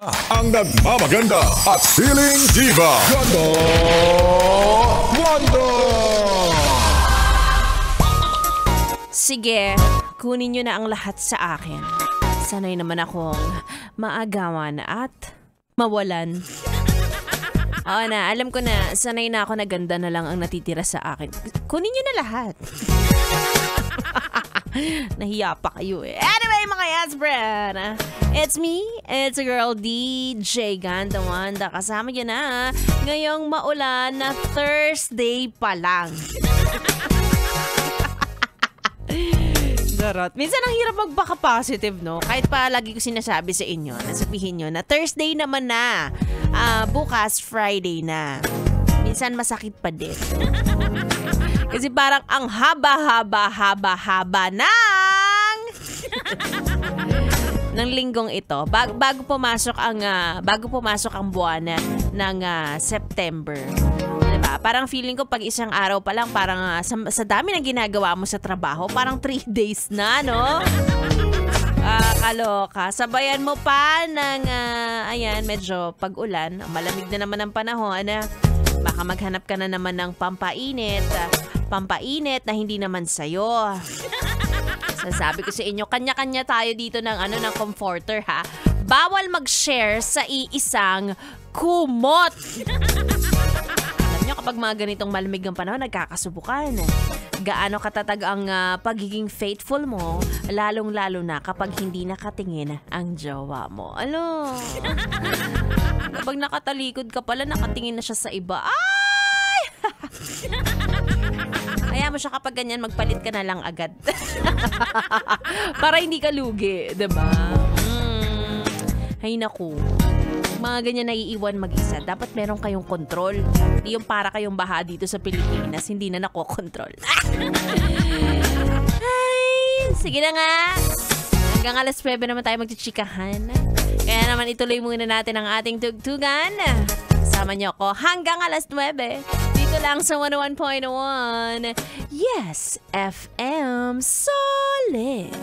Ang nagmamaganda at feeling diva, Wanda! Wanda! Sige, kunin nyo na ang lahat sa akin. Sanay naman akong maagawan at mawalan. Oo na, alam ko na, sanay na ako na ganda na lang ang natitira sa akin. Kunin nyo na lahat. Nahiya pa kayo eh. Anyway, mga Yatsbren, it's me, it's a girl DJ Ganda Wanda. Kasama yun na ngayong maulan na Thursday pa lang. Darot. Minsan ang hirap magbaka positive, no? Kahit pa lagi ko sinasabi sa inyo, nasabihin nyo na Thursday naman na, bukas Friday na. Minsan masakit pa din. Kasi parang ang haba ng linggong ito bago pumasok ang buwan ng September. Diba? Parang feeling ko pag isang araw pa lang parang sa dami ng ginagawa mo sa trabaho, parang 3 days na, no? Kaloka. Sabayan mo pa ng ayan, medyo pag-ulan, malamig na naman ang panahon. Baka maghanap ka na naman ng pampainit na hindi naman sa'yo. Sasabi ko sa inyo, kanya-kanya tayo dito ng comforter, ha. Bawal mag-share sa iisang kumot. Alam nyo, kapag mga ganitong malamig ang panahon, nagkakasubukan. Gaano katatag ang pagiging faithful mo, lalong-lalo na kapag hindi nakatingin ang jowa mo. Ano? Kapag nakatalikod ka pala, nakatingin na siya sa iba. Ay! Kaya mo siya kapag ganyan, magpalit ka na lang agad. Para hindi ka lugi, diba? Hay naku. Mga ganyan naiiwan mag-isa. Dapat meron kayong control. Hindi yung para kayong baha dito sa Pilipinas, hindi na nakokontrol. Ay, sige na nga. Hanggang alas 9 naman tayo magchichikahan. Kaya naman ituloy muna natin ang ating tugtugan. Kasama niyo ako hanggang alas 9. Dito lang sa 101.1. Yes, FM Solid.